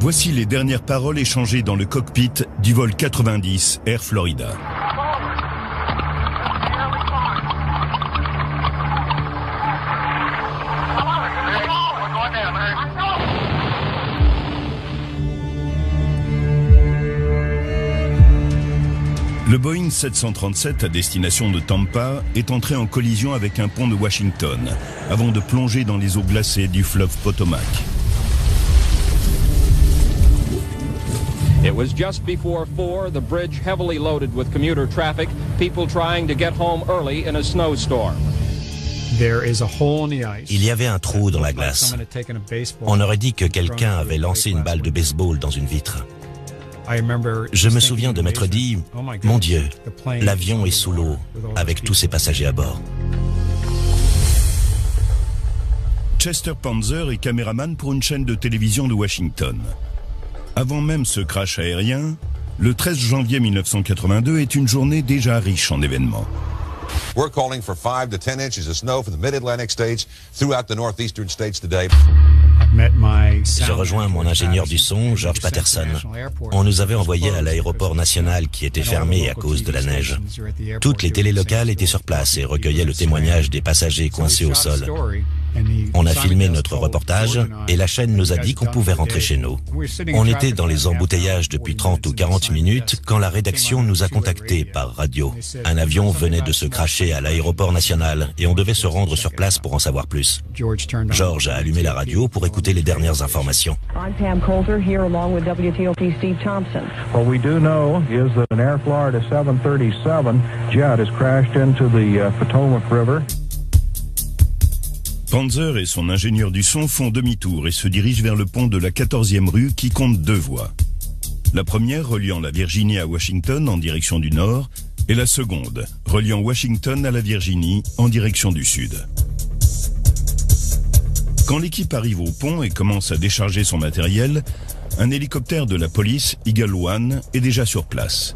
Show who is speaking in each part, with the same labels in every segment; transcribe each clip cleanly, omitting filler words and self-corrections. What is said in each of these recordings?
Speaker 1: Voici les dernières paroles échangées dans le cockpit du vol 90 Air Florida. Le Boeing 737 à destination de Tampa est entré en collision avec un pont de Washington avant de plonger dans les eaux glacées du fleuve Potomac.
Speaker 2: It was just before 4, the bridge heavily loaded with commuter traffic, people trying to get home early in a snowstorm.
Speaker 3: Il y avait un trou dans la glace. On aurait dit que quelqu'un avait lancé une balle de baseball dans une vitre. Je me souviens de m'être dit, mon Dieu, l'avion est sous l'eau, avec tous ses passagers à bord.
Speaker 1: Chester Panzer est caméraman pour une chaîne de télévision de Washington. Avant même ce crash aérien, le 13 janvier 1982 est une journée déjà riche en événements.
Speaker 4: We're calling for 5 to 10 inches of snow for the mid-Atlantic states throughout the northeastern states today.
Speaker 3: Je rejoins mon ingénieur du son, George Patterson. On nous avait envoyés à l'aéroport national qui était fermé à cause de la neige. Toutes les télés locales étaient sur place et recueillaient le témoignage des passagers coincés au sol. On a filmé notre reportage et la chaîne nous a dit qu'on pouvait rentrer chez nous. On était dans les embouteillages depuis 30 ou 40 minutes quand la rédaction nous a contactés par radio. Un avion venait de se crasher à l'aéroport national et on devait se rendre sur place pour en savoir plus. George a allumé la radio pour écouter les dernières informations.
Speaker 5: I'm Pam Coulter here along with WTOP Steve Thompson.
Speaker 6: What we do know is that an Air Florida 737 jet has crashed into the Potomac River.
Speaker 1: Panzer et son ingénieur du son font demi-tour et se dirigent vers le pont de la 14e rue qui compte 2 voies. La première reliant la Virginie à Washington en direction du nord et la seconde reliant Washington à la Virginie en direction du sud. Quand l'équipe arrive au pont et commence à décharger son matériel, un hélicoptère de la police, Eagle One, est déjà sur place.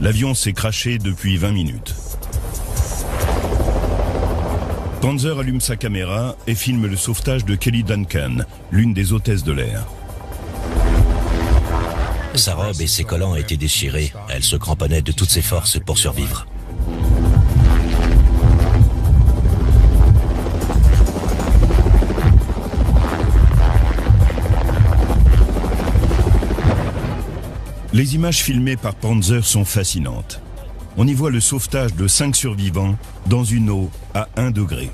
Speaker 1: L'avion s'est crashé depuis 20 minutes. Panzer allume sa caméra et filme le sauvetage de Kelly Duncan, l'une des hôtesses de l'air.
Speaker 3: Sa robe et ses collants étaient déchirés. Elle se cramponnait de toutes ses forces pour survivre.
Speaker 1: Les images filmées par Panzer sont fascinantes. On y voit le sauvetage de 5 survivants dans une eau à 1 degré.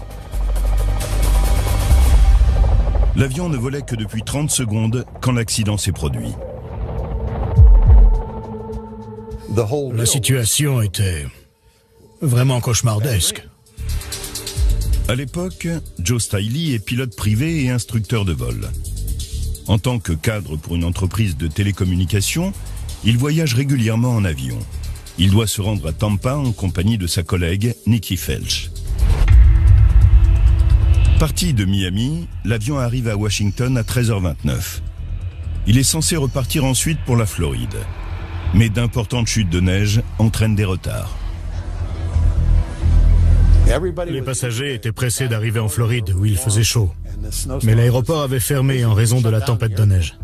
Speaker 1: L'avion ne volait que depuis 30 secondes quand l'accident s'est produit.
Speaker 7: La situation était vraiment cauchemardesque.
Speaker 1: À l'époque, Joe Stiley est pilote privé et instructeur de vol. En tant que cadre pour une entreprise de télécommunications, il voyage régulièrement en avion. Il doit se rendre à Tampa en compagnie de sa collègue Nikki Felch. Parti de Miami, l'avion arrive à Washington à 13h29. Il est censé repartir ensuite pour la Floride. Mais d'importantes chutes de neige entraînent des retards.
Speaker 7: Les passagers étaient pressés d'arriver en Floride où il faisait chaud. Mais l'aéroport avait fermé en raison de la tempête de neige.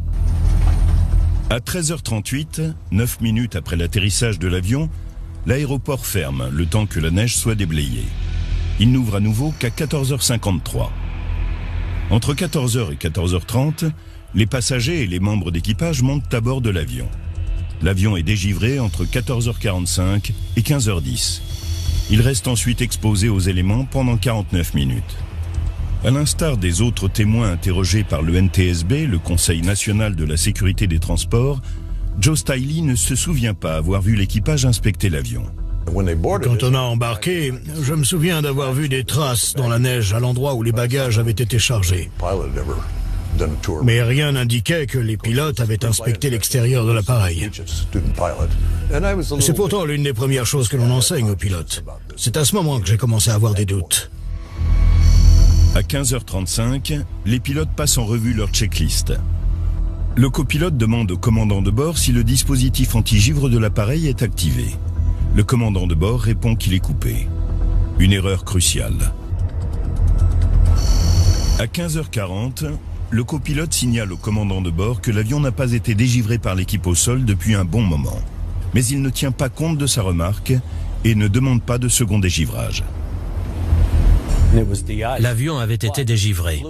Speaker 1: À 13h38, 9 minutes après l'atterrissage de l'avion, l'aéroport ferme le temps que la neige soit déblayée. Il n'ouvre à nouveau qu'à 14h53. Entre 14h et 14h30, les passagers et les membres d'équipage montent à bord de l'avion. L'avion est dégivré entre 14h45 et 15h10. Il reste ensuite exposé aux éléments pendant 49 minutes. À l'instar des autres témoins interrogés par le NTSB, le Conseil national de la sécurité des transports, Joe Stiley ne se souvient pas avoir vu l'équipage inspecter l'avion.
Speaker 7: Quand on a embarqué, je me souviens d'avoir vu des traces dans la neige à l'endroit où les bagages avaient été chargés. Mais rien n'indiquait que les pilotes avaient inspecté l'extérieur de l'appareil. C'est pourtant l'une des premières choses que l'on enseigne aux pilotes. C'est à ce moment que j'ai commencé à avoir des doutes.
Speaker 1: À 15h35, les pilotes passent en revue leur checklist. Le copilote demande au commandant de bord si le dispositif anti-givre de l'appareil est activé. Le commandant de bord répond qu'il est coupé. Une erreur cruciale. À 15h40, le copilote signale au commandant de bord que l'avion n'a pas été dégivré par l'équipe au sol depuis un bon moment. Mais il ne tient pas compte de sa remarque et ne demande pas de second dégivrage.
Speaker 8: L'avion avait été dégivré,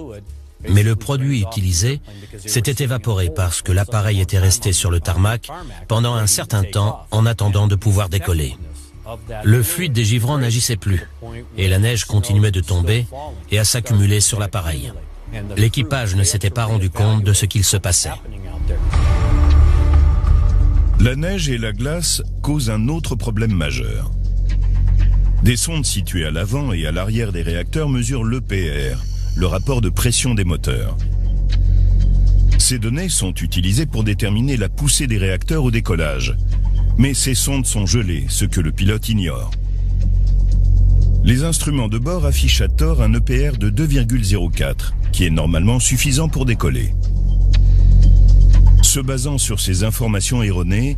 Speaker 8: mais le produit utilisé s'était évaporé parce que l'appareil était resté sur le tarmac pendant un certain temps en attendant de pouvoir décoller. Le fluide dégivrant n'agissait plus et la neige continuait de tomber et à s'accumuler sur l'appareil. L'équipage ne s'était pas rendu compte de ce qu'il se passait.
Speaker 1: La neige et la glace causent un autre problème majeur. Des sondes situées à l'avant et à l'arrière des réacteurs mesurent l'EPR, le rapport de pression des moteurs. Ces données sont utilisées pour déterminer la poussée des réacteurs au décollage. Mais ces sondes sont gelées, ce que le pilote ignore. Les instruments de bord affichent à tort un EPR de 2,04, qui est normalement suffisant pour décoller. Se basant sur ces informations erronées,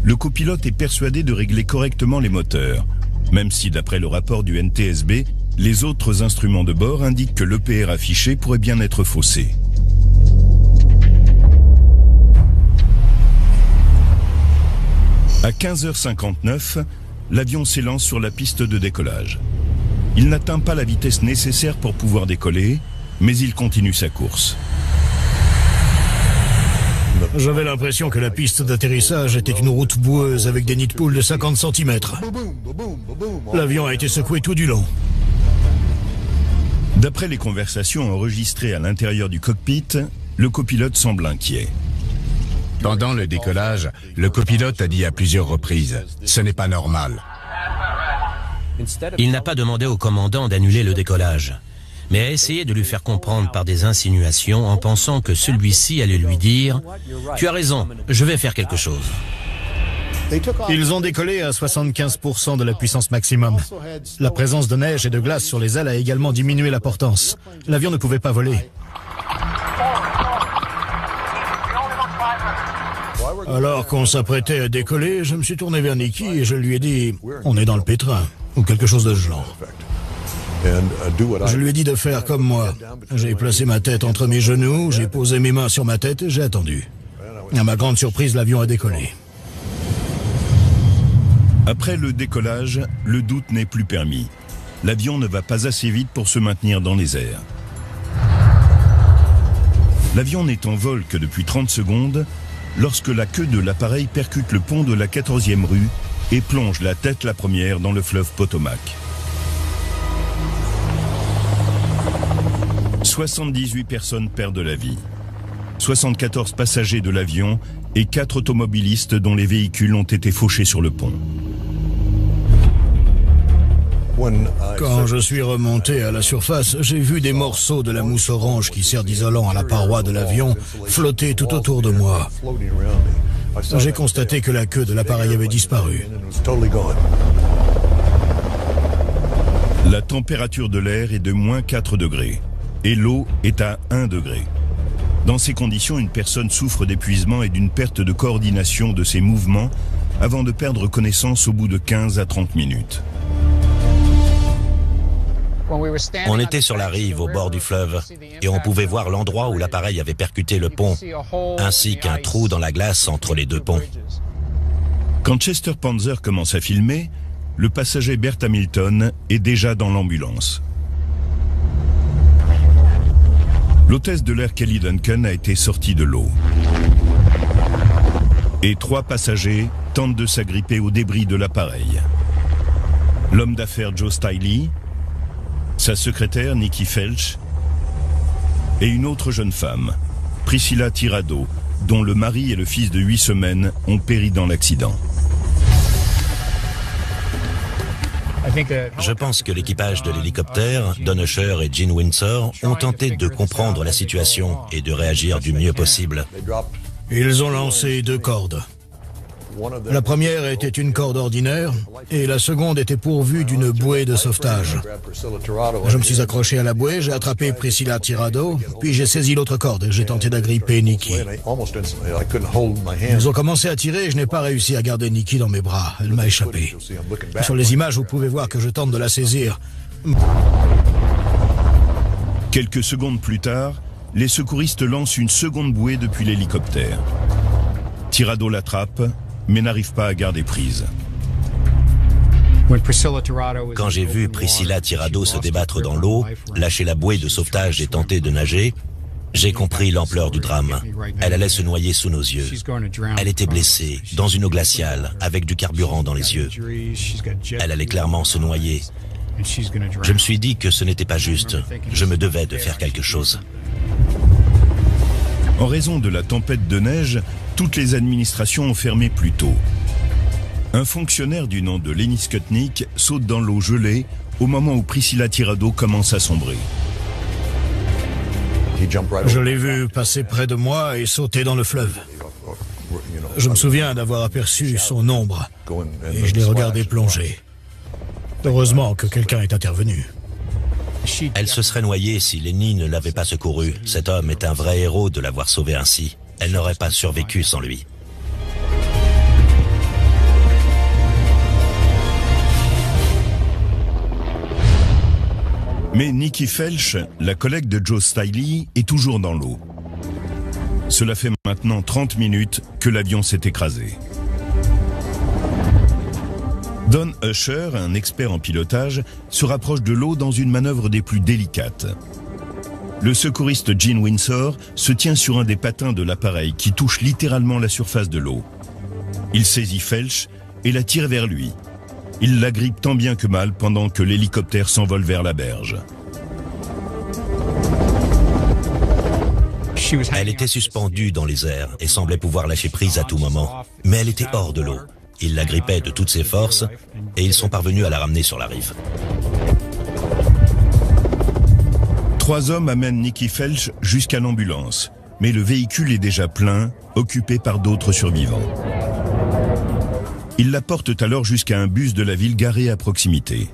Speaker 1: le copilote est persuadé de régler correctement les moteurs, même si d'après le rapport du NTSB, les autres instruments de bord indiquent que l'EPR affiché pourrait bien être faussé. À 15h59, l'avion s'élance sur la piste de décollage. Il n'atteint pas la vitesse nécessaire pour pouvoir décoller, mais il continue sa course.
Speaker 7: J'avais l'impression que la piste d'atterrissage était une route boueuse avec des nids de poules de 50 cm. L'avion a été secoué tout du long.
Speaker 1: D'après les conversations enregistrées à l'intérieur du cockpit, le copilote semble inquiet.
Speaker 9: Pendant le décollage, le copilote a dit à plusieurs reprises « Ce n'est pas normal ».
Speaker 8: Il n'a pas demandé au commandant d'annuler le décollage, mais a essayé de lui faire comprendre par des insinuations en pensant que celui-ci allait lui dire « Tu as raison, je vais faire quelque chose ».
Speaker 7: Ils ont décollé à 75% de la puissance maximum. La présence de neige et de glace sur les ailes a également diminué la portance. L'avion ne pouvait pas voler. Alors qu'on s'apprêtait à décoller, je me suis tourné vers Nicky et je lui ai dit « On est dans le pétrin » ou quelque chose de ce genre. Je lui ai dit de faire comme moi. J'ai placé ma tête entre mes genoux, j'ai posé mes mains sur ma tête et j'ai attendu. À ma grande surprise, l'avion a décollé.
Speaker 1: Après le décollage, le doute n'est plus permis. L'avion ne va pas assez vite pour se maintenir dans les airs. L'avion n'est en vol que depuis 30 secondes lorsque la queue de l'appareil percute le pont de la 14e rue et plonge la tête la première dans le fleuve Potomac. 78 personnes perdent la vie. 74 passagers de l'avion et 4 automobilistes dont les véhicules ont été fauchés sur le pont.
Speaker 7: Quand je suis remonté à la surface, j'ai vu des morceaux de la mousse orange qui sert d'isolant à la paroi de l'avion flotter tout autour de moi. J'ai constaté que la queue de l'appareil avait disparu.
Speaker 1: La température de l'air est de moins 4 degrés et l'eau est à 1 degré. Dans ces conditions, une personne souffre d'épuisement et d'une perte de coordination de ses mouvements avant de perdre connaissance au bout de 15 à 30 minutes.
Speaker 3: On était sur la rive au bord du fleuve et on pouvait voir l'endroit où l'appareil avait percuté le pont, ainsi qu'un trou dans la glace entre les deux ponts.
Speaker 1: Quand Chester Panzer commence à filmer, le passager Bert Hamilton est déjà dans l'ambulance. L'hôtesse de l'air Kelly Duncan a été sortie de l'eau. Et 3 passagers tentent de s'agripper aux débris de l'appareil. L'homme d'affaires Joe Stiley, sa secrétaire Nikki Felch et une autre jeune femme, Priscilla Tirado, dont le mari et le fils de 8 semaines ont péri dans l'accident.
Speaker 3: Je pense que l'équipage de l'hélicoptère, Don Usher et Gene Windsor, ont tenté de comprendre la situation et de réagir du mieux possible.
Speaker 7: Ils ont lancé 2 cordes. La première était une corde ordinaire et la seconde était pourvue d'une bouée de sauvetage. Je me suis accroché à la bouée, j'ai attrapé Priscilla Tirado, puis j'ai saisi l'autre corde et j'ai tenté d'agripper Nikki. Ils ont commencé à tirer et je n'ai pas réussi à garder Nikki dans mes bras. Elle m'a échappé. Sur les images, vous pouvez voir que je tente de la saisir.
Speaker 1: Quelques secondes plus tard, les secouristes lancent une seconde bouée depuis l'hélicoptère. Tirado l'attrape, mais n'arrive pas à garder prise.
Speaker 3: Quand j'ai vu Priscilla Tirado se débattre dans l'eau, lâcher la bouée de sauvetage et tenter de nager, j'ai compris l'ampleur du drame. Elle allait se noyer sous nos yeux. Elle était blessée, dans une eau glaciale, avec du carburant dans les yeux. Elle allait clairement se noyer. Je me suis dit que ce n'était pas juste. Je me devais de faire quelque chose.
Speaker 1: En raison de la tempête de neige, toutes les administrations ont fermé plus tôt. Un fonctionnaire du nom de Lenny Skutnik saute dans l'eau gelée au moment où Priscilla Tirado commence à sombrer.
Speaker 7: Je l'ai vu passer près de moi et sauter dans le fleuve. Je me souviens d'avoir aperçu son ombre et je l'ai regardé plonger. Heureusement que quelqu'un est intervenu.
Speaker 3: Elle se serait noyée si Lenny ne l'avait pas secourue. Cet homme est un vrai héros de l'avoir sauvée ainsi. Elle n'aurait pas survécu sans lui.
Speaker 1: Mais Nikki Felch, la collègue de Joe Stiley, est toujours dans l'eau. Cela fait maintenant 30 minutes que l'avion s'est écrasé. Don Usher, un expert en pilotage, se rapproche de l'eau dans une manœuvre des plus délicates. Le secouriste Gene Windsor se tient sur un des patins de l'appareil qui touche littéralement la surface de l'eau. Il saisit Felch et la tire vers lui. Il l'agrippe tant bien que mal pendant que l'hélicoptère s'envole vers la berge.
Speaker 3: Elle était suspendue dans les airs et semblait pouvoir lâcher prise à tout moment. Mais elle était hors de l'eau. Il la grippait de toutes ses forces et ils sont parvenus à la ramener sur la rive.
Speaker 1: 3 hommes amènent Nikki Felch jusqu'à l'ambulance, mais le véhicule est déjà plein, occupé par d'autres survivants. Ils la portent alors jusqu'à un bus de la ville garé à proximité.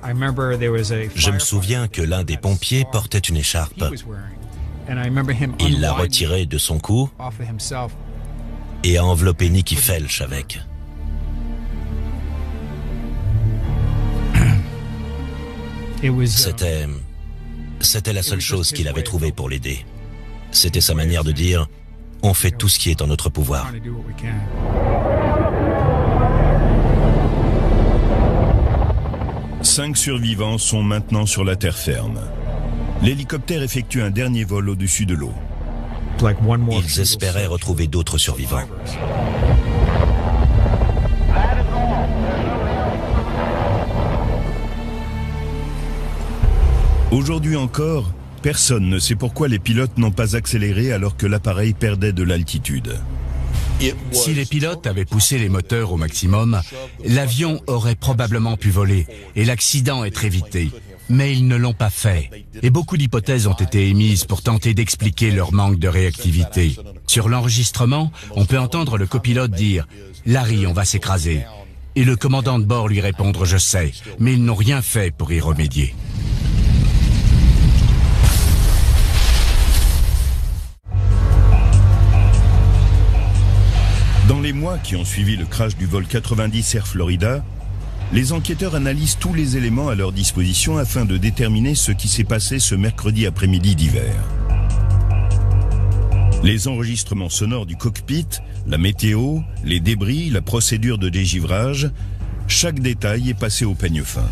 Speaker 3: Je me souviens que l'un des pompiers portait une écharpe. Il l'a retirée de son cou et a enveloppé Nikki Felch avec. C'était la seule chose qu'il avait trouvée pour l'aider. C'était sa manière de dire « On fait tout ce qui est en notre pouvoir ».
Speaker 1: Cinq survivants sont maintenant sur la terre ferme. L'hélicoptère effectue un dernier vol au-dessus de l'eau.
Speaker 3: Ils espéraient retrouver d'autres survivants.
Speaker 1: Aujourd'hui encore, personne ne sait pourquoi les pilotes n'ont pas accéléré alors que l'appareil perdait de l'altitude.
Speaker 9: Si les pilotes avaient poussé les moteurs au maximum, l'avion aurait probablement pu voler et l'accident être évité. Mais ils ne l'ont pas fait. Et beaucoup d'hypothèses ont été émises pour tenter d'expliquer leur manque de réactivité. Sur l'enregistrement, on peut entendre le copilote dire « Larry, on va s'écraser ». Et le commandant de bord lui répondre « Je sais », mais ils n'ont rien fait pour y remédier.
Speaker 1: Dans les mois qui ont suivi le crash du vol 90 Air Florida, les enquêteurs analysent tous les éléments à leur disposition afin de déterminer ce qui s'est passé ce mercredi après-midi d'hiver. Les enregistrements sonores du cockpit, la météo, les débris, la procédure de dégivrage, chaque détail est passé au peigne fin.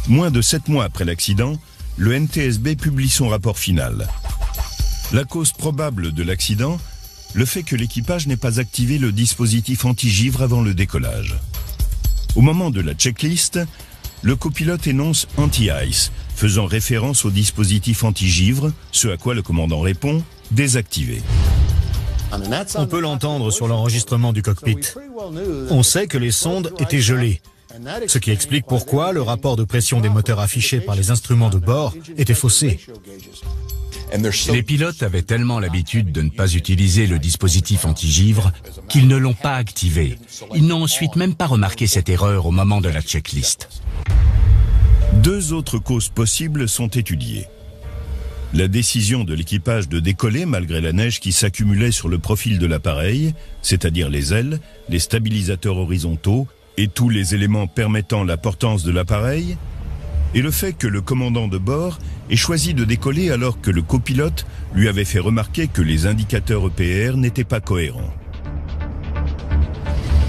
Speaker 1: Moins de 7 mois après l'accident, le NTSB publie son rapport final. La cause probable de l'accident, le fait que l'équipage n'ait pas activé le dispositif anti-givre avant le décollage. Au moment de la checklist, le copilote énonce « anti-ice », faisant référence au dispositif anti-givre, ce à quoi le commandant répond « désactivé ».
Speaker 7: On peut l'entendre sur l'enregistrement du cockpit. On sait que les sondes étaient gelées, ce qui explique pourquoi le rapport de pression des moteurs affiché par les instruments de bord était faussé.
Speaker 9: Les pilotes avaient tellement l'habitude de ne pas utiliser le dispositif anti-givre qu'ils ne l'ont pas activé. Ils n'ont ensuite même pas remarqué cette erreur au moment de la checklist.
Speaker 1: 2 autres causes possibles sont étudiées. La décision de l'équipage de décoller malgré la neige qui s'accumulait sur le profil de l'appareil, c'est-à-dire les ailes, les stabilisateurs horizontaux et tous les éléments permettant la portance de l'appareil, et le fait que le commandant de bord ait choisi de décoller alors que le copilote lui avait fait remarquer que les indicateurs EPR n'étaient pas cohérents.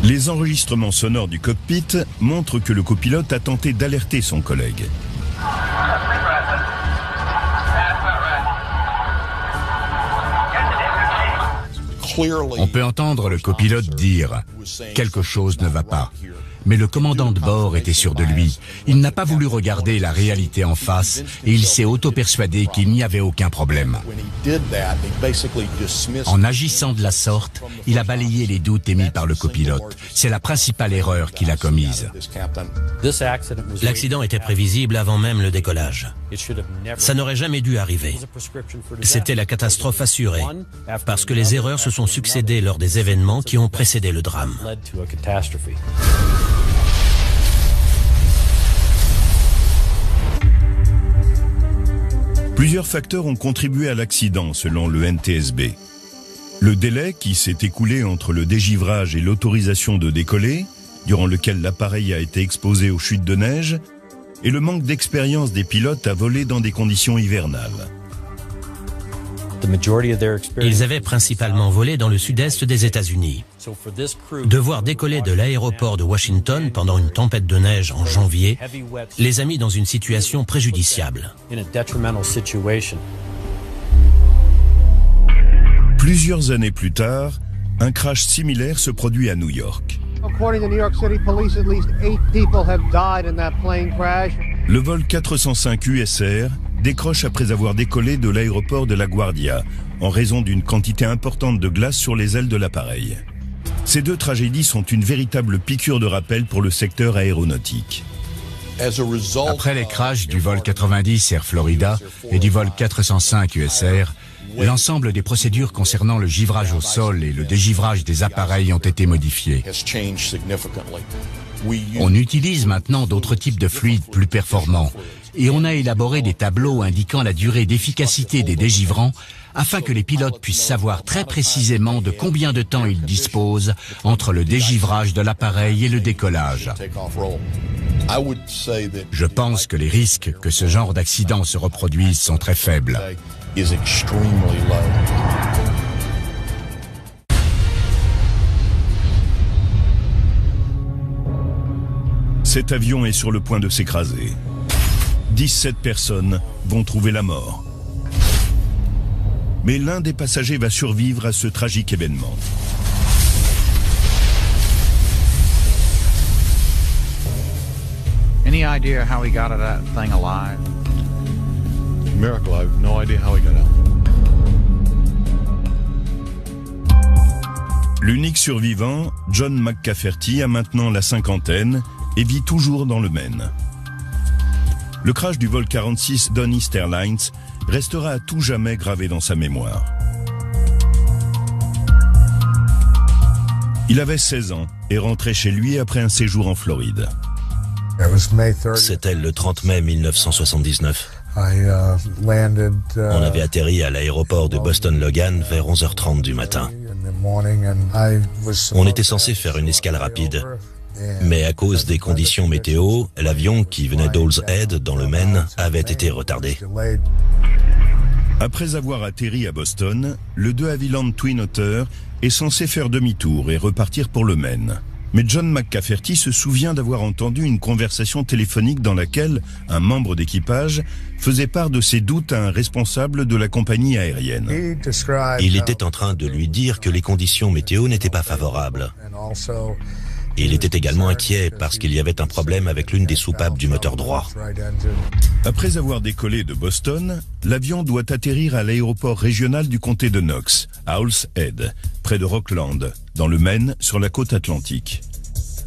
Speaker 1: Les enregistrements sonores du cockpit montrent que le copilote a tenté d'alerter son collègue.
Speaker 9: On peut entendre le copilote dire « quelque chose ne va pas ». Mais le commandant de bord était sûr de lui. Il n'a pas voulu regarder la réalité en face et il s'est auto-persuadé qu'il n'y avait aucun problème. En agissant de la sorte, il a balayé les doutes émis par le copilote. C'est la principale erreur qu'il a commise.
Speaker 8: L'accident était prévisible avant même le décollage. Ça n'aurait jamais dû arriver. C'était la catastrophe assurée, parce que les erreurs se sont succédées lors des événements qui ont précédé le drame.
Speaker 1: Plusieurs facteurs ont contribué à l'accident, selon le NTSB. Le délai qui s'est écoulé entre le dégivrage et l'autorisation de décoller, durant lequel l'appareil a été exposé aux chutes de neige, et le manque d'expérience des pilotes à voler dans des conditions hivernales.
Speaker 8: Ils avaient principalement volé dans le sud-est des États-Unis. Devoir décoller de l'aéroport de Washington pendant une tempête de neige en janvier les a mis dans une situation préjudiciable.
Speaker 1: Plusieurs années plus tard, un crash similaire se produit à New York. Le vol 405 USR décroche après avoir décollé de l'aéroport de LaGuardia en raison d'une quantité importante de glace sur les ailes de l'appareil. Ces deux tragédies sont une véritable piqûre de rappel pour le secteur aéronautique.
Speaker 9: Après les crashs du vol 90 Air Florida et du vol 405 USR, l'ensemble des procédures concernant le givrage au sol et le dégivrage des appareils ont été modifiées. On utilise maintenant d'autres types de fluides plus performants et on a élaboré des tableaux indiquant la durée d'efficacité des dégivrants afin que les pilotes puissent savoir très précisément de combien de temps ils disposent entre le dégivrage de l'appareil et le décollage. Je pense que les risques que ce genre d'accident se reproduise sont très faibles.
Speaker 1: Cet avion est sur le point de s'écraser. 17 personnes vont trouver la mort. Mais l'un des passagers va survivre à ce tragique événement.
Speaker 10: Any idea how he got out of that thing alive? Miracle. I have no idea how he got out.
Speaker 1: L'unique survivant, John McCafferty, a maintenant la cinquantaine et vit toujours dans le Maine. Le crash du vol 46 East Airlines restera à tout jamais gravé dans sa mémoire. Il avait 16 ans et rentrait chez lui après un séjour en Floride.
Speaker 3: C'était le 30 mai 1979. On avait atterri à l'aéroport de Boston Logan vers 11h30 du matin. On était censé faire une escale rapide. Mais à cause des conditions météo, l'avion qui venait d'Hall's Head, dans le Maine, avait été retardé.
Speaker 1: Après avoir atterri à Boston, le de Havilland Twin Otter est censé faire demi-tour et repartir pour le Maine. Mais John McCafferty se souvient d'avoir entendu une conversation téléphonique dans laquelle un membre d'équipage faisait part de ses doutes à un responsable de la compagnie aérienne.
Speaker 3: Il était en train de lui dire que les conditions météo n'étaient pas favorables. Il était également inquiet parce qu'il y avait un problème avec l'une des soupapes du moteur droit.
Speaker 1: Après avoir décollé de Boston, l'avion doit atterrir à l'aéroport régional du comté de Knox, à Hall's Head, près de Rockland, dans le Maine, sur la côte atlantique.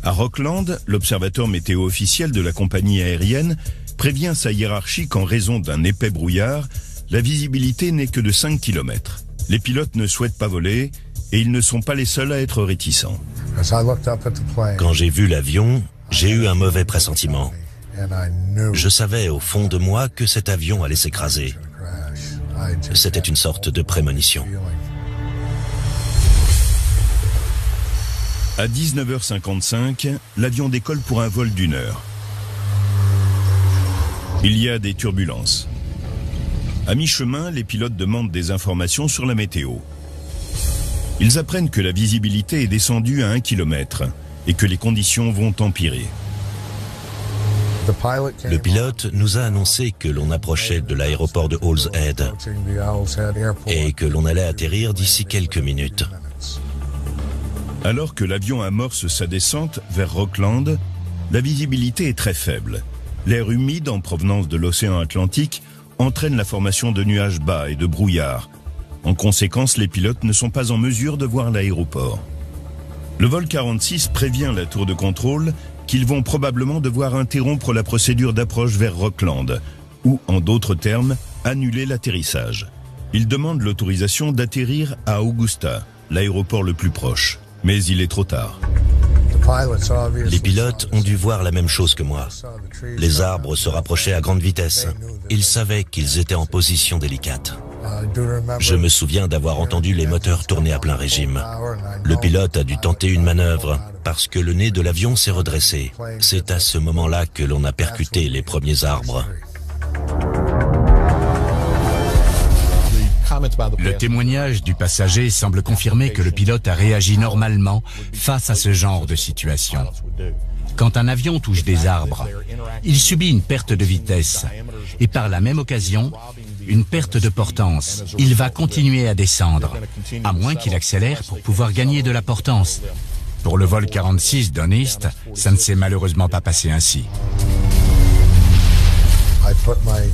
Speaker 1: À Rockland, l'observateur météo officiel de la compagnie aérienne prévient sa hiérarchie qu'en raison d'un épais brouillard, la visibilité n'est que de 5 km. Les pilotes ne souhaitent pas voler et ils ne sont pas les seuls à être réticents.
Speaker 3: Quand j'ai vu l'avion, j'ai eu un mauvais pressentiment. Je savais au fond de moi que cet avion allait s'écraser. C'était une sorte de prémonition.
Speaker 1: À 19h55, l'avion décolle pour un vol d'1 heure. Il y a des turbulences. À mi-chemin, les pilotes demandent des informations sur la météo. Ils apprennent que la visibilité est descendue à 1 km et que les conditions vont empirer.
Speaker 3: Le pilote nous a annoncé que l'on approchait de l'aéroport de Halls Head et que l'on allait atterrir d'ici quelques minutes.
Speaker 1: Alors que l'avion amorce sa descente vers Rockland, la visibilité est très faible. L'air humide en provenance de l'océan Atlantique entraîne la formation de nuages bas et de brouillard. En conséquence, les pilotes ne sont pas en mesure de voir l'aéroport. Le vol 46 prévient la tour de contrôle qu'ils vont probablement devoir interrompre la procédure d'approche vers Rockland, ou, en d'autres termes, annuler l'atterrissage. Ils demandent l'autorisation d'atterrir à Augusta, l'aéroport le plus proche. Mais il est trop tard.
Speaker 3: Les pilotes ont dû voir la même chose que moi. Les arbres se rapprochaient à grande vitesse. Ils savaient qu'ils étaient en position délicate. Je me souviens d'avoir entendu les moteurs tourner à plein régime. Le pilote a dû tenter une manœuvre parce que le nez de l'avion s'est redressé. C'est à ce moment-là que l'on a percuté les premiers arbres.
Speaker 9: Le témoignage du passager semble confirmer que le pilote a réagi normalement face à ce genre de situation. Quand un avion touche des arbres, il subit une perte de vitesse et par la même occasion, une perte de portance. Il va continuer à descendre, à moins qu'il accélère pour pouvoir gagner de la portance. Pour le vol 46 Don East, ça ne s'est malheureusement pas passé ainsi.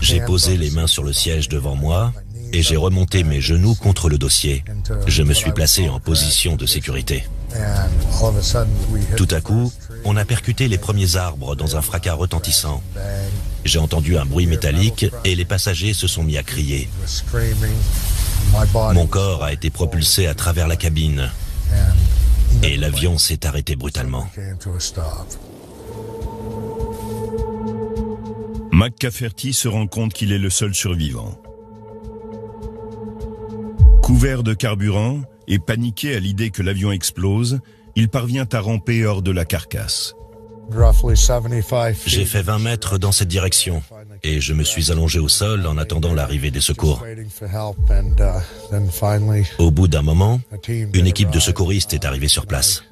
Speaker 3: J'ai posé les mains sur le siège devant moi et j'ai remonté mes genoux contre le dossier. Je me suis placé en position de sécurité. Tout à coup, on a percuté les premiers arbres dans un fracas retentissant. J'ai entendu un bruit métallique et les passagers se sont mis à crier. Mon corps a été propulsé à travers la cabine et l'avion s'est arrêté brutalement.
Speaker 1: McCafferty se rend compte qu'il est le seul survivant. Couvert de carburant et paniqué à l'idée que l'avion explose, il parvient à ramper hors de la carcasse.
Speaker 3: J'ai fait 20 mètres dans cette direction et je me suis allongé au sol en attendant l'arrivée des secours. Au bout d'un moment, une équipe de secouristes est arrivée sur place.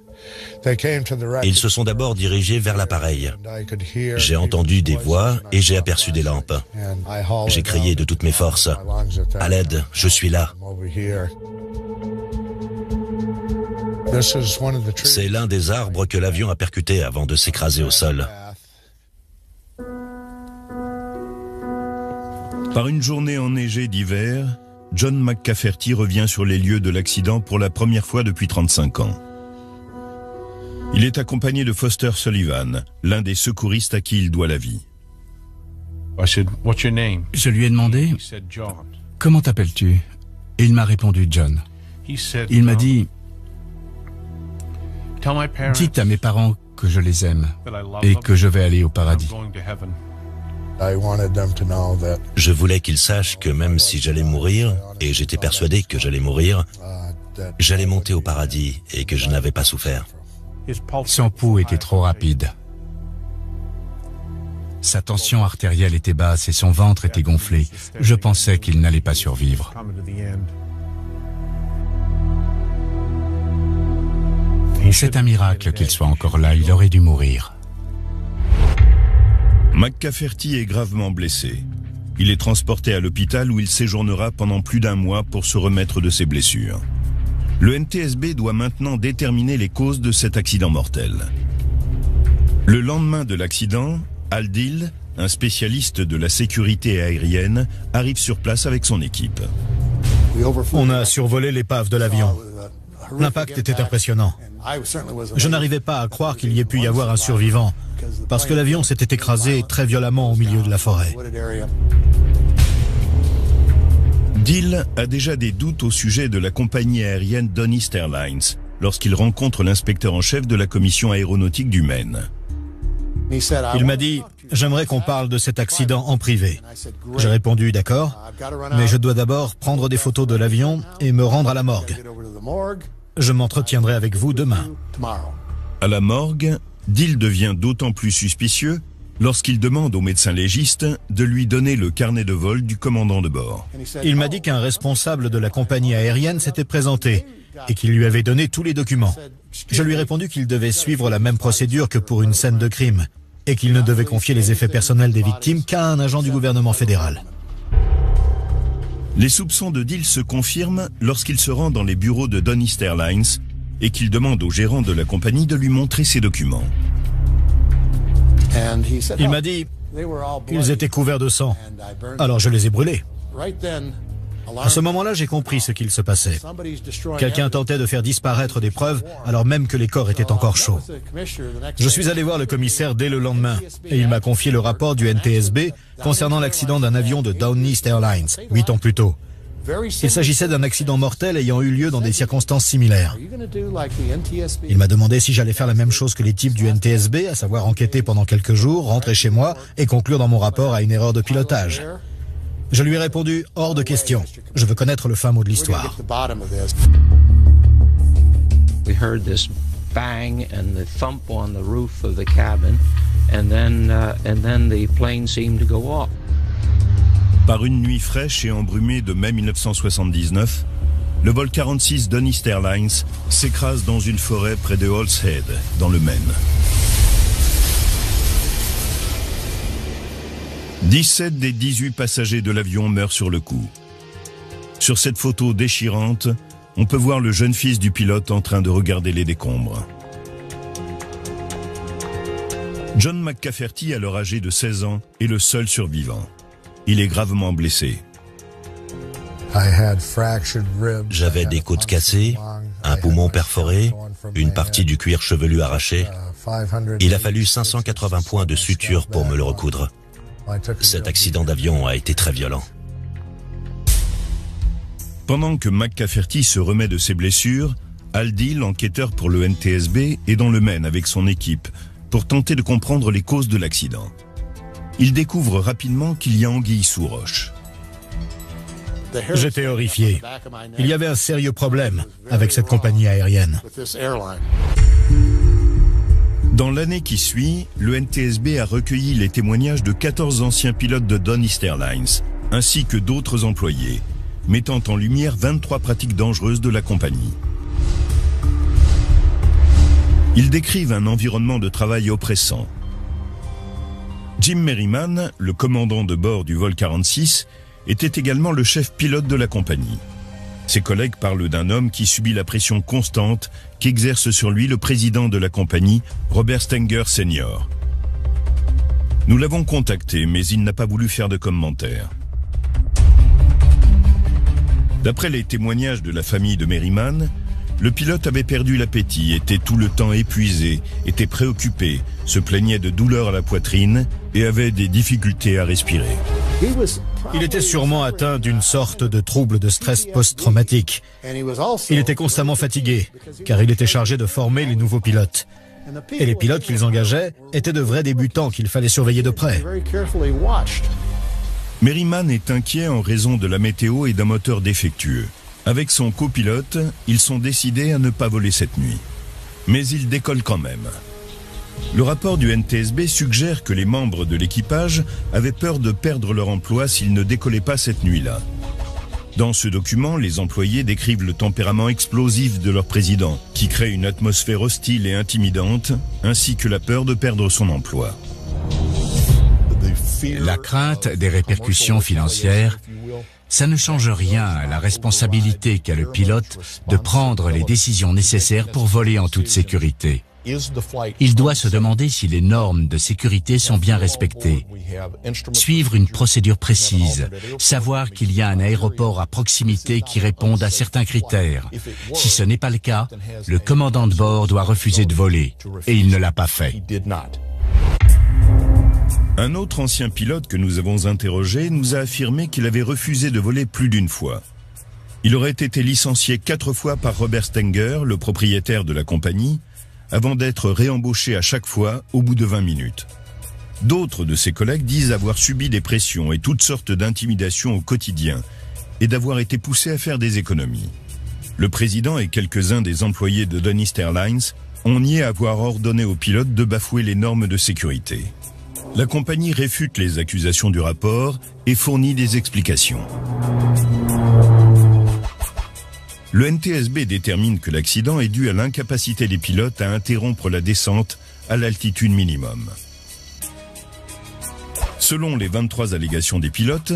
Speaker 3: Ils se sont d'abord dirigés vers l'appareil. J'ai entendu des voix et j'ai aperçu des lampes. J'ai crié de toutes mes forces. « À l'aide, je suis là !» C'est l'un des arbres que l'avion a percuté avant de s'écraser au sol.
Speaker 1: Par une journée enneigée d'hiver, John McCafferty revient sur les lieux de l'accident pour la première fois depuis 35 ans. Il est accompagné de Foster Sullivan, l'un des secouristes à qui il doit la vie.
Speaker 9: Je lui ai demandé « Comment t'appelles-tu » Et il m'a répondu « John ». Il m'a dit « Dites à mes parents que je les aime et que je vais aller au paradis. »
Speaker 3: Je voulais qu'ils sachent que même si j'allais mourir, et j'étais persuadé que j'allais mourir, j'allais monter au paradis et que je n'avais pas souffert.
Speaker 9: Son pouls était trop rapide. Sa tension artérielle était basse et son ventre était gonflé. Je pensais qu'il n'allait pas survivre. C'est un miracle qu'il soit encore là, il aurait dû mourir.
Speaker 1: McCafferty est gravement blessé. Il est transporté à l'hôpital où il séjournera pendant plus d'1 mois pour se remettre de ses blessures. Le NTSB doit maintenant déterminer les causes de cet accident mortel. Le lendemain de l'accident, Al Dill, un spécialiste de la sécurité aérienne, arrive sur place avec son équipe.
Speaker 7: On a survolé l'épave de l'avion. L'impact était impressionnant. Je n'arrivais pas à croire qu'il y ait pu y avoir un survivant, parce que l'avion s'était écrasé très violemment au milieu de la forêt.
Speaker 1: Dill a déjà des doutes au sujet de la compagnie aérienne Don East Airlines lorsqu'il rencontre l'inspecteur en chef de la commission aéronautique du Maine.
Speaker 7: Il m'a dit « J'aimerais qu'on parle de cet accident en privé ». J'ai répondu « D'accord, mais je dois d'abord prendre des photos de l'avion et me rendre à la morgue. Je m'entretiendrai avec vous demain. »
Speaker 1: À la morgue, Dill devient d'autant plus suspicieux lorsqu'il demande au médecin légiste de lui donner le carnet de vol du commandant de bord.
Speaker 7: Il m'a dit qu'un responsable de la compagnie aérienne s'était présenté et qu'il lui avait donné tous les documents. Je lui ai répondu qu'il devait suivre la même procédure que pour une scène de crime et qu'il ne devait confier les effets personnels des victimes qu'à un agent du gouvernement fédéral.
Speaker 1: Les soupçons de deal se confirment lorsqu'il se rend dans les bureaux de Don East Airlines et qu'il demande au gérant de la compagnie de lui montrer ses documents.
Speaker 7: Il m'a dit qu'ils étaient couverts de sang, alors je les ai brûlés. À ce moment-là, j'ai compris ce qu'il se passait. Quelqu'un tentait de faire disparaître des preuves alors même que les corps étaient encore chauds. Je suis allé voir le commissaire dès le lendemain et il m'a confié le rapport du NTSB concernant l'accident d'un avion de Don East Airlines, 8 ans plus tôt. Il s'agissait d'un accident mortel ayant eu lieu dans des circonstances similaires. Il m'a demandé si j'allais faire la même chose que les types du NTSB, à savoir enquêter pendant quelques jours, rentrer chez moi et conclure dans mon rapport à une erreur de pilotage. Je lui ai répondu « hors de question. Je veux connaître le fin mot de l'histoire. »
Speaker 11: We heard this bang and the thump on the roof of the cabin, and then the plane seemed to go off.
Speaker 1: Par une nuit fraîche et embrumée de mai 1979, le vol 46 Don East Airlines s'écrase dans une forêt près de Halls Head, dans le Maine. 17 des 18 passagers de l'avion meurent sur le coup. Sur cette photo déchirante, on peut voir le jeune fils du pilote en train de regarder les décombres. John McCafferty, alors âgé de 16 ans, est le seul survivant. Il est gravement blessé.
Speaker 3: J'avais des côtes cassées, un poumon perforé, une partie du cuir chevelu arraché. Il a fallu 580 points de suture pour me le recoudre. Cet accident d'avion a été très violent.
Speaker 1: Pendant que McCafferty se remet de ses blessures, Al Deal, enquêteur pour le NTSB, est dans le Maine avec son équipe pour tenter de comprendre les causes de l'accident. Il découvre rapidement qu'il y a anguille sous roche.
Speaker 7: J'étais horrifié. Il y avait un sérieux problème avec cette compagnie aérienne.
Speaker 1: Dans l'année qui suit, le NTSB a recueilli les témoignages de 14 anciens pilotes de Don East Airlines, ainsi que d'autres employés, mettant en lumière 23 pratiques dangereuses de la compagnie. Ils décrivent un environnement de travail oppressant. Jim Merriman, le commandant de bord du vol 46, était également le chef pilote de la compagnie. Ses collègues parlent d'un homme qui subit la pression constante qu'exerce sur lui le président de la compagnie, Robert Stenger Sr. Nous l'avons contacté, mais il n'a pas voulu faire de commentaires. D'après les témoignages de la famille de Merriman, le pilote avait perdu l'appétit, était tout le temps épuisé, était préoccupé, se plaignait de douleurs à la poitrine et avait des difficultés à respirer.
Speaker 7: Il était sûrement atteint d'une sorte de trouble de stress post-traumatique. Il était constamment fatigué, car il était chargé de former les nouveaux pilotes. Et les pilotes qu'ils engageaient étaient de vrais débutants qu'il fallait surveiller de près.
Speaker 1: Merriman est inquiet en raison de la météo et d'un moteur défectueux. Avec son copilote, ils sont décidés à ne pas voler cette nuit. Mais ils décollent quand même. Le rapport du NTSB suggère que les membres de l'équipage avaient peur de perdre leur emploi s'ils ne décollaient pas cette nuit-là. Dans ce document, les employés décrivent le tempérament explosif de leur président, qui crée une atmosphère hostile et intimidante, ainsi que la peur de perdre son emploi.
Speaker 9: La crainte des répercussions financières, ça ne change rien à la responsabilité qu'a le pilote de prendre les décisions nécessaires pour voler en toute sécurité. Il doit se demander si les normes de sécurité sont bien respectées, suivre une procédure précise, savoir qu'il y a un aéroport à proximité qui réponde à certains critères. Si ce n'est pas le cas, le commandant de bord doit refuser de voler, et il ne l'a pas fait.
Speaker 1: Un autre ancien pilote que nous avons interrogé nous a affirmé qu'il avait refusé de voler plus d'une fois. Il aurait été licencié 4 fois par Robert Stenger, le propriétaire de la compagnie, avant d'être réembauché à chaque fois au bout de 20 minutes. D'autres de ses collègues disent avoir subi des pressions et toutes sortes d'intimidations au quotidien et d'avoir été poussés à faire des économies. Le président et quelques-uns des employés de Don East Airlines ont nié avoir ordonné aux pilotes de bafouer les normes de sécurité. La compagnie réfute les accusations du rapport et fournit des explications. Le NTSB détermine que l'accident est dû à l'incapacité des pilotes à interrompre la descente à l'altitude minimum. Selon les 23 allégations des pilotes,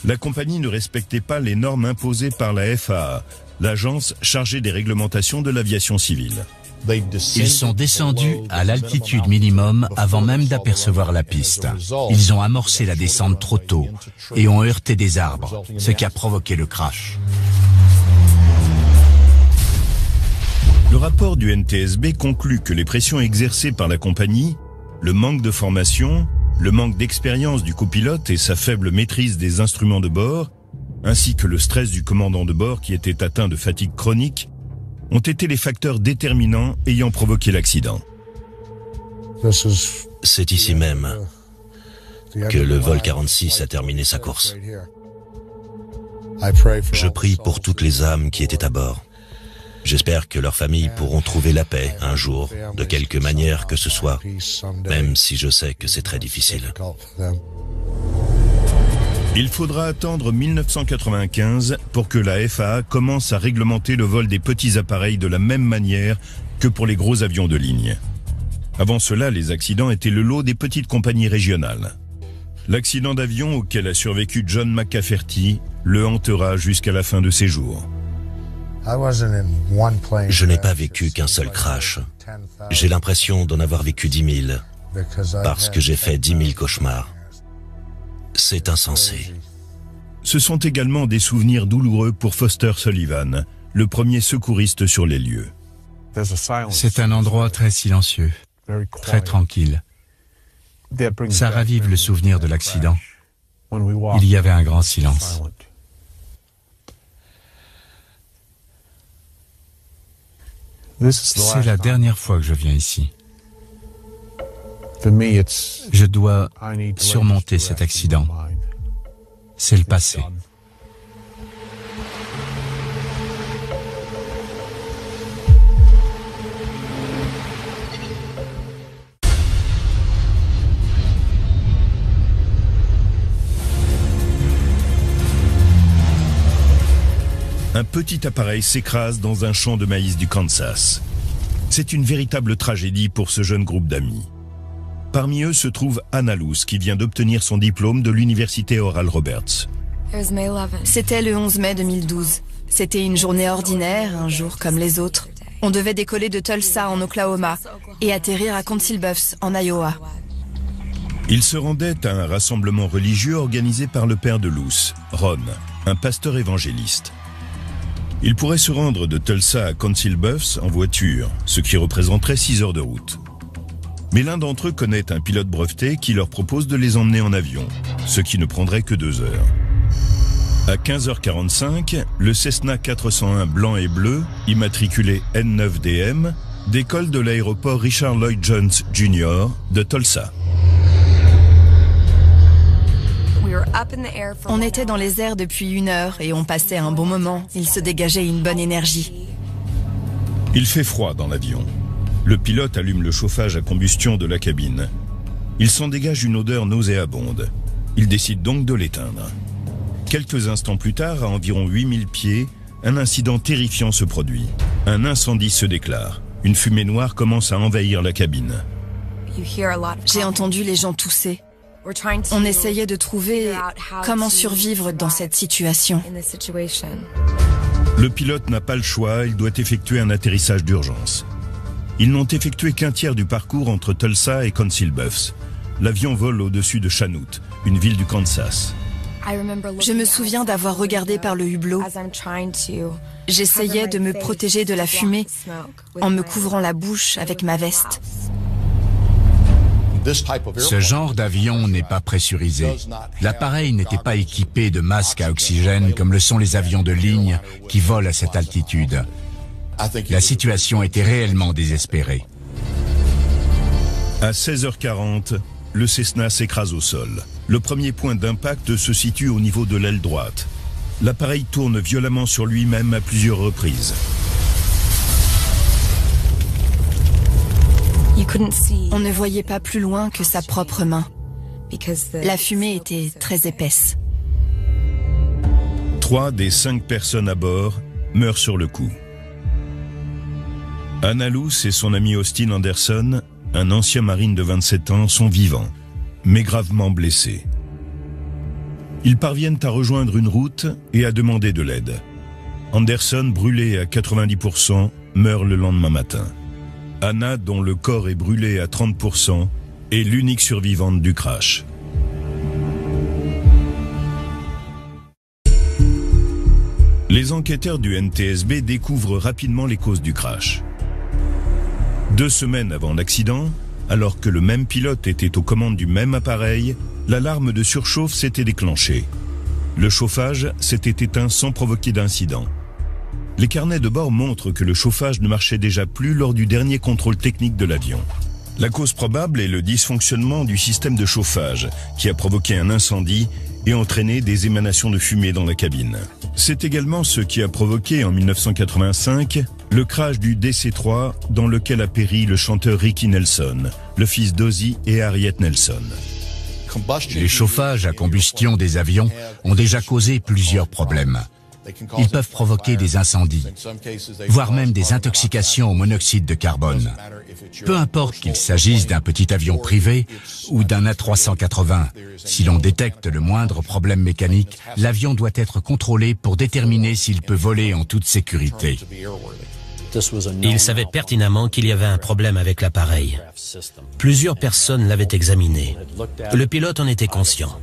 Speaker 1: la compagnie ne respectait pas les normes imposées par la FAA, l'agence chargée des réglementations de l'aviation civile.
Speaker 9: Ils sont descendus à l'altitude minimum avant même d'apercevoir la piste. Ils ont amorcé la descente trop tôt et ont heurté des arbres, ce qui a provoqué le crash.
Speaker 1: Le rapport du NTSB conclut que les pressions exercées par la compagnie, le manque de formation, le manque d'expérience du copilote et sa faible maîtrise des instruments de bord, ainsi que le stress du commandant de bord qui était atteint de fatigue chronique, ont été les facteurs déterminants ayant provoqué l'accident.
Speaker 3: C'est ici même que le vol 46 a terminé sa course. Je prie pour toutes les âmes qui étaient à bord. J'espère que leurs familles pourront trouver la paix un jour, de quelque manière que ce soit, même si je sais que c'est très difficile.
Speaker 1: Il faudra attendre 1995 pour que la FAA commence à réglementer le vol des petits appareils de la même manière que pour les gros avions de ligne. Avant cela, les accidents étaient le lot des petites compagnies régionales. L'accident d'avion auquel a survécu John McCafferty le hantera jusqu'à la fin de ses jours.
Speaker 3: Je n'ai pas vécu qu'un seul crash. J'ai l'impression d'en avoir vécu 10 000, parce que j'ai fait 10 000 cauchemars. C'est insensé.
Speaker 1: Ce sont également des souvenirs douloureux pour Foster Sullivan, le premier secouriste sur les lieux.
Speaker 9: C'est un endroit très silencieux, très tranquille. Ça ravive le souvenir de l'accident. Il y avait un grand silence. C'est la dernière fois que je viens ici. Je dois surmonter cet accident. C'est le passé.
Speaker 1: Un petit appareil s'écrase dans un champ de maïs du Kansas. C'est une véritable tragédie pour ce jeune groupe d'amis. Parmi eux se trouve Anna Luce, qui vient d'obtenir son diplôme de l'université Oral Roberts.
Speaker 12: C'était le 11 mai 2012. C'était une journée ordinaire, un jour comme les autres. On devait décoller de Tulsa en Oklahoma et atterrir à Council Bluffs en Iowa.
Speaker 1: Ils se rendaient à un rassemblement religieux organisé par le père de Luce, Ron, un pasteur évangéliste. Ils pourraient se rendre de Tulsa à Council Bluffs en voiture, ce qui représenterait 6 heures de route. Mais l'un d'entre eux connaît un pilote breveté qui leur propose de les emmener en avion, ce qui ne prendrait que 2 heures. À 15h45, le Cessna 401 blanc et bleu, immatriculé N9DM, décolle de l'aéroport Richard Lloyd Jones Jr. de Tulsa.
Speaker 12: On était dans les airs depuis 1 heure et on passait un bon moment. Il se dégageait une bonne énergie.
Speaker 1: Il fait froid dans l'avion. Le pilote allume le chauffage à combustion de la cabine. Il s'en dégage une odeur nauséabonde. Il décide donc de l'éteindre. Quelques instants plus tard, à environ 8000 pieds, un incident terrifiant se produit. Un incendie se déclare. Une fumée noire commence à envahir la cabine.
Speaker 12: J'ai entendu les gens tousser. On essayait de trouver comment survivre dans cette situation.
Speaker 1: Le pilote n'a pas le choix, il doit effectuer un atterrissage d'urgence. Ils n'ont effectué qu'un tiers du parcours entre Tulsa et Council Bluffs. L'avion vole au-dessus de Chanute, une ville du Kansas.
Speaker 12: Je me souviens d'avoir regardé par le hublot. J'essayais de me protéger de la fumée en me couvrant la bouche avec ma veste.
Speaker 9: Ce genre d'avion n'est pas pressurisé. L'appareil n'était pas équipé de masques à oxygène comme le sont les avions de ligne qui volent à cette altitude. La situation était réellement désespérée.
Speaker 1: À 16h40, le Cessna s'écrase au sol. Le premier point d'impact se situe au niveau de l'aile droite. L'appareil tourne violemment sur lui-même à plusieurs reprises.
Speaker 12: On ne voyait pas plus loin que sa propre main. La fumée était très épaisse.
Speaker 1: 3 des 5 personnes à bord meurent sur le coup. Anna Luce et son ami Austin Anderson, un ancien marine de 27 ans, sont vivants, mais gravement blessés. Ils parviennent à rejoindre une route et à demander de l'aide. Anderson, brûlé à 90%, meurt le lendemain matin. Anna, dont le corps est brûlé à 30%, est l'unique survivante du crash. Les enquêteurs du NTSB découvrent rapidement les causes du crash. 2 semaines avant l'accident, alors que le même pilote était aux commandes du même appareil, l'alarme de surchauffe s'était déclenchée. Le chauffage s'était éteint sans provoquer d'incident. Les carnets de bord montrent que le chauffage ne marchait déjà plus lors du dernier contrôle technique de l'avion. La cause probable est le dysfonctionnement du système de chauffage qui a provoqué un incendie et entraîné des émanations de fumée dans la cabine. C'est également ce qui a provoqué en 1985 le crash du DC-3 dans lequel a péri le chanteur Ricky Nelson, le fils d'Ozzy et Harriet Nelson.
Speaker 9: Les chauffages à combustion des avions ont déjà causé plusieurs problèmes. Ils peuvent provoquer des incendies, voire même des intoxications au monoxyde de carbone. Peu importe qu'il s'agisse d'un petit avion privé ou d'un A380, si l'on détecte le moindre problème mécanique, l'avion doit être contrôlé pour déterminer s'il peut voler en toute sécurité.
Speaker 8: Il savait pertinemment qu'il y avait un problème avec l'appareil. Plusieurs personnes l'avaient examiné. Le pilote en était conscient.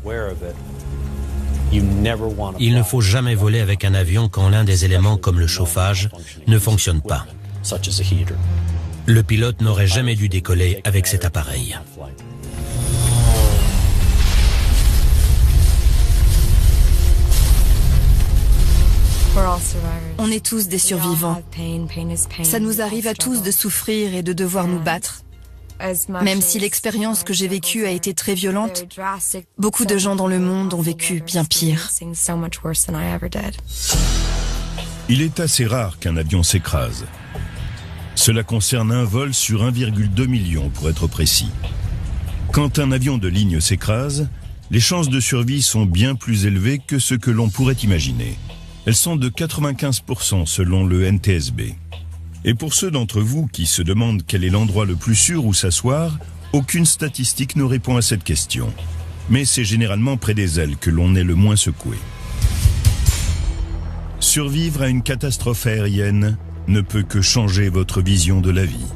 Speaker 8: Il ne faut jamais voler avec un avion quand l'un des éléments comme le chauffage ne fonctionne pas. Le pilote n'aurait jamais dû décoller avec cet appareil.
Speaker 12: On est tous des survivants. Ça nous arrive à tous de souffrir et de devoir nous battre. Même si l'expérience que j'ai vécue a été très violente, beaucoup de gens dans le monde ont vécu bien pire.
Speaker 1: Il est assez rare qu'un avion s'écrase. Cela concerne un vol sur 1,2 million pour être précis. Quand un avion de ligne s'écrase, les chances de survie sont bien plus élevées que ce que l'on pourrait imaginer. Elles sont de 95% selon le NTSB. Et pour ceux d'entre vous qui se demandent quel est l'endroit le plus sûr où s'asseoir, aucune statistique ne répond à cette question. Mais c'est généralement près des ailes que l'on est le moins secoué. Survivre à une catastrophe aérienne ne peut que changer votre vision de la vie.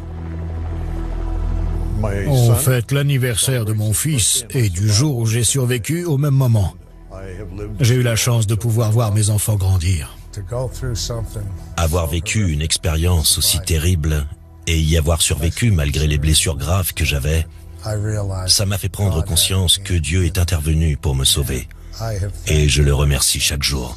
Speaker 7: On fête l'anniversaire de mon fils et du jour où j'ai survécu au même moment. J'ai eu la chance de pouvoir voir mes enfants grandir.
Speaker 3: Avoir vécu une expérience aussi terrible et y avoir survécu malgré les blessures graves que j'avais, ça m'a fait prendre conscience que Dieu est intervenu pour me sauver. Et je le remercie chaque jour.